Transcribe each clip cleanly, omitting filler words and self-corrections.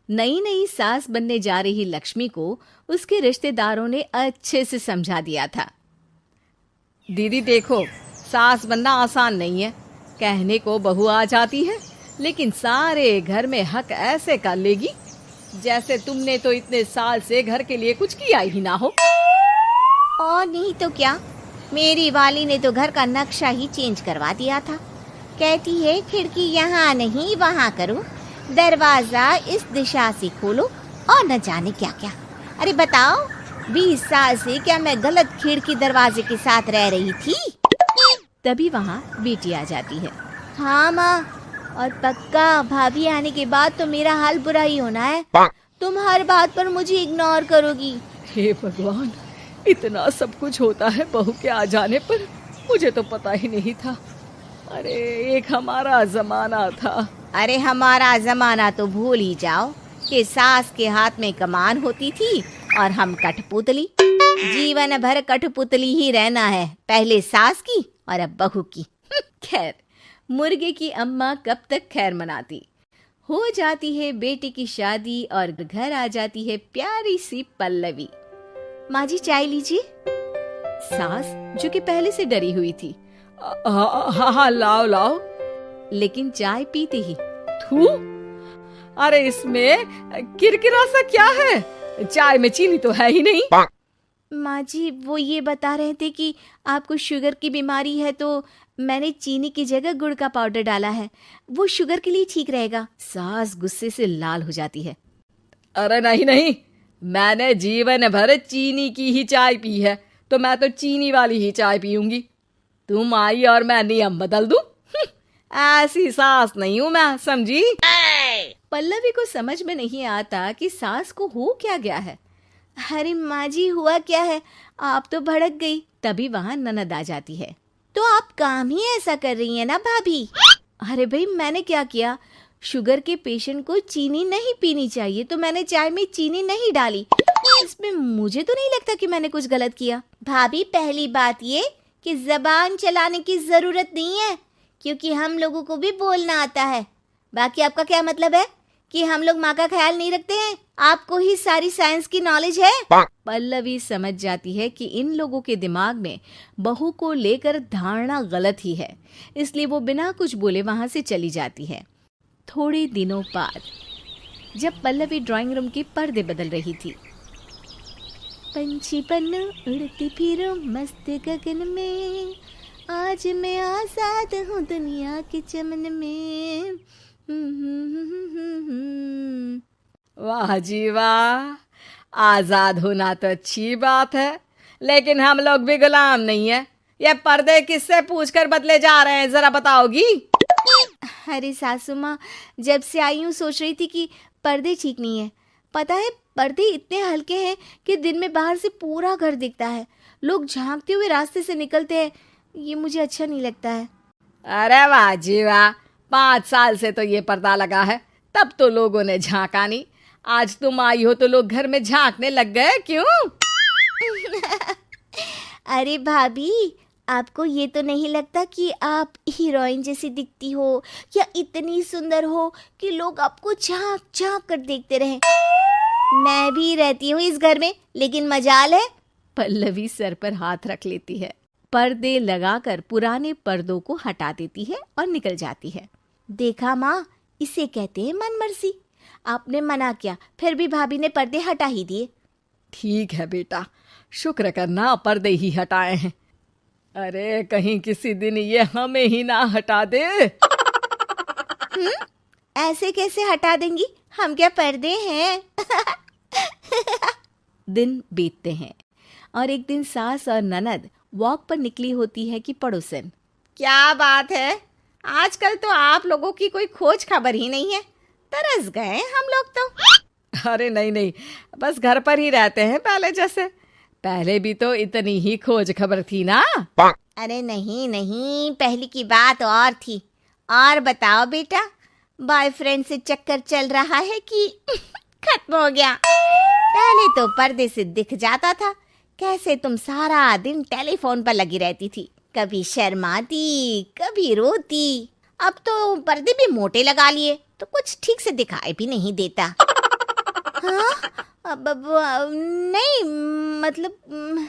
नई नई सास बनने जा रही लक्ष्मी को उसके रिश्तेदारों ने अच्छे से समझा दिया था। दीदी देखो, सास बनना आसान नहीं है। कहने को बहू आ जाती है, लेकिन सारे घर में हक ऐसे कर लेगी जैसे तुमने तो इतने साल से घर के लिए कुछ किया ही ना हो। और नहीं तो क्या, मेरी वाली ने तो घर का नक्शा ही चेंज करवा दिया था। कहती है खिड़की यहाँ नहीं वहाँ करो, दरवाजा इस दिशा से खोलो और न जाने क्या क्या। अरे बताओ, 20 साल से क्या मैं गलत खिड़की दरवाजे के साथ रह रही थी? तभी वहाँ बेटी आ जाती है। हाँ माँ, और पक्का भाभी आने के बाद तो मेरा हाल बुरा ही होना है। तुम हर बात पर मुझे इग्नोर करोगी। हे भगवान, इतना सब कुछ होता है बहू के आ जाने पर, मुझे तो पता ही नहीं था। अरे एक हमारा जमाना था। अरे हमारा जमाना तो भूल ही जाओ कि सास के हाथ में कमान होती थी और हम कठपुतली। जीवन भर कठपुतली ही रहना है, पहले सास की और अब बहू की। खैर, मुर्गे की अम्मा कब तक खैर मनाती। हो जाती है बेटी की शादी और घर आ जाती है प्यारी सी पल्लवी। माँ जी चाय लीजिए। सास जो कि पहले से डरी हुई थी, हाँ लाओ लाओ। लेकिन चाय पीते ही थू, अरे इसमें किरकिरा सा क्या है? चाय में चीनी तो है ही नहीं। माँ जी वो ये बता रहे थे कि आपको शुगर की बीमारी है, तो मैंने चीनी की जगह गुड़ का पाउडर डाला है, वो शुगर के लिए ठीक रहेगा। सास गुस्से से लाल हो जाती है। अरे नहीं नहीं, मैंने जीवन भर चीनी की ही चाय पी है, तो मैं तो चीनी वाली ही चाय पीऊंगी। तुम आई और मैं नियम बदल दूं? ऐसी सास नहीं हूं मैं, समझी? पल्लवी को समझ में नहीं आता कि सास को हो क्या गया है। अरे माँ जी हुआ क्या है, आप तो भड़क गई। तभी वहाँ ननद आ जाती है। तो आप काम ही ऐसा कर रही हैं ना भाभी? अरे भाई मैंने क्या किया, शुगर के पेशेंट को चीनी नहीं पीनी चाहिए, तो मैंने चाय में चीनी नहीं डाली। इसमें मुझे तो नहीं लगता कि मैंने कुछ गलत किया। भाभी पहली बात ये कि जबान चलाने की जरूरत नहीं है, क्योंकि हम लोगों को भी बोलना आता है। बाकी आपका क्या मतलब है कि हम लोग माँ का ख्याल नहीं रखते हैं? आपको ही सारी साइंस की नॉलेज है। पल्लवी समझ जाती है कि इन लोगों के दिमाग में बहू को लेकर धारणा गलत ही है, इसलिए वो बिना कुछ बोले वहां से चली जाती है। थोड़े दिनों बाद जब पल्लवी ड्राइंग रूम के पर्दे बदल रही थी, पंछी पन्नू उड़ती फिरूं मस्त गगन में, आज मैं आजाद हूँ दुनिया के चमन में। वाह जी वाह, आजाद होना तो अच्छी बात है, लेकिन हम लोग भी गुलाम नहीं है। ये पर्दे किससे पूछकर बदले जा रहे हैं, जरा बताओगी? अरे सासू माँ, जब से आई हूँ सोच रही थी कि पर्दे ठीक नहीं है। पता है पर्दे इतने हल्के हैं कि दिन में बाहर से पूरा घर दिखता है, लोग झांकते हुए रास्ते से निकलते हैं, ये मुझे अच्छा नहीं लगता है। अरे वाह जी वाह, 5 साल से तो ये पर्दा लगा है, तब तो लोगों ने झांका नहीं। आज तुम आई हो तो लोग घर में झांकने लग गए, क्यों? अरे भाभी, आपको ये तो नहीं लगता कि आप हीरोइन जैसी दिखती हो या इतनी सुंदर हो कि लोग आपको झांक झांक कर देखते रहें? मैं भी रहती हूँ इस घर में, लेकिन मजाल है। पल्लवी सर पर हाथ रख लेती है, पर्दे लगाकर पुराने पर्दों को हटा देती है और निकल जाती है। देखा माँ, इसे कहते हैं मनमर्जी। आपने मना किया, फिर भी भाभी ने पर्दे हटा ही दिए। ठीक है बेटा, शुक्र करना पर्दे ही हटाए हैं। अरे कहीं किसी दिन ये हमें ही ना हटा दे। ऐसे कैसे हटा देंगी, हम क्या पर्दे हैं? दिन बीतते हैं और एक दिन सास और ननद वॉक पर निकली होती है कि पड़ोसन। क्या बात है, आजकल तो आप लोगों की कोई खोज खबर ही नहीं है। तरस गए हम लोग तो। अरे नहीं नहीं, बस घर पर ही रहते हैं पहले जैसे। पहले भी तो इतनी ही खोज खबर थी ना। अरे नहीं नहीं, पहली की बात और थी। और बताओ बेटा, बॉयफ्रेंड से चक्कर चल रहा है कि खत्म हो गया? पहले तो पर्दे से दिख जाता था कैसे तुम सारा दिन टेलीफोन पर लगी रहती थी, कभी शर्माती कभी रोती। अब तो पर्दे भी मोटे लगा लिए तो कुछ ठीक से दिखाई भी नहीं देता। नहीं, मतलब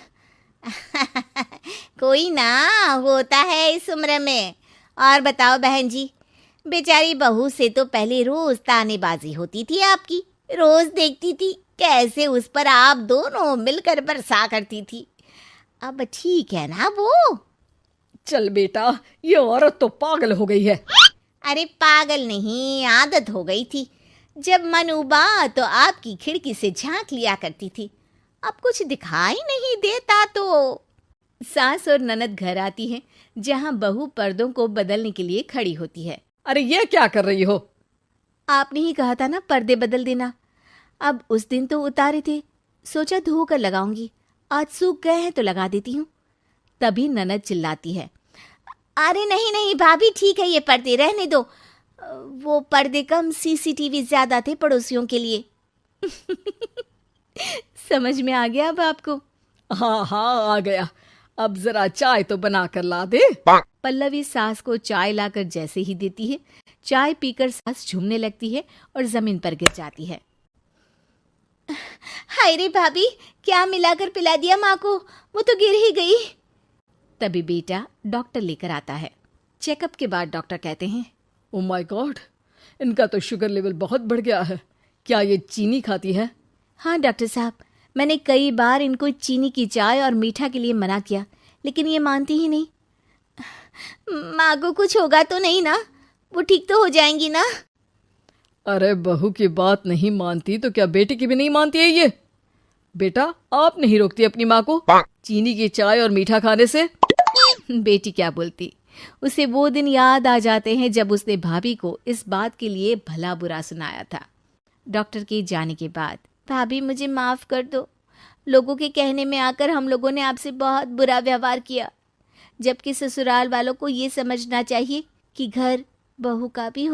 कोई ना, होता है इस उम्र में। और बताओ बहन जी, बेचारी बहू से तो पहले रोज तानेबाजी होती थी आपकी, रोज देखती थी कैसे उस पर आप दोनों मिलकर बरसा करती थी। अब ठीक है ना वो? चल बेटा, ये औरत तो पागल हो गई है। अरे पागल नहीं, आदत हो गई थी। जब मन उबा तो आपकी खिड़की से झांक लिया करती थी, अब कुछ दिखाई नहीं देता तो। सास और ननद घर आती हैं, जहां बहू पर्दों को बदलने के लिए खड़ी होती है। अरे ये क्या कर रही हो? आपने ही कहा था ना पर्दे बदल देना। अब उस दिन तो उतारे थे, सोचा धोकर लगाऊंगी, आज सूख गए हैं तो लगा देती हूँ। तभी ननद चिल्लाती है, अरे नहीं नहीं भाभी, ठीक है, ये पर्दे रहने दो। वो पर्दे कम, सीसीटीवी ज्यादा थे पड़ोसियों के लिए। समझ में आ गया अब आपको? हाँ हाँ आ गया। अब जरा चाय तो बना कर ला दे। पल्लवी सास को चाय लाकर जैसे ही देती है, चाय पीकर सास झूमने लगती है और जमीन पर गिर जाती है। हाय रे भाभी, क्या मिलाकर पिला दिया माँ को, वो तो गिर ही गई। तभी बेटा डॉक्टर लेकर आता है। चेकअप के बाद डॉक्टर कहते हैं, ओ माय गॉड, इनका तो शुगर लेवल बहुत बढ़ गया है। क्या ये चीनी खाती है? हाँ डॉक्टर साहब, मैंने कई बार इनको चीनी की चाय और मीठा के लिए मना किया, लेकिन ये मानती ही नहीं। माँ को कुछ होगा तो नहीं ना? वो ठीक तो हो जाएंगी ना? अरे बहू की बात नहीं मानती तो क्या बेटी की भी नहीं मानती है ये? बेटा, आप नहीं रोकती अपनी माँ को चीनी की चाय और मीठा खाने से? बेटी क्या बोलती, उसे वो दिन याद आ जाते हैं जब उसने भाभी को इस बात के लिए भला बुरा सुनाया था। डॉक्टर के जाने के बाद, भाभी मुझे माफ कर दो, लोगों के कहने में आकर हम लोगों ने आपसे बहुत बुरा व्यवहार किया, जबकि ससुराल वालों को ये समझना चाहिए कि घर बहू का भी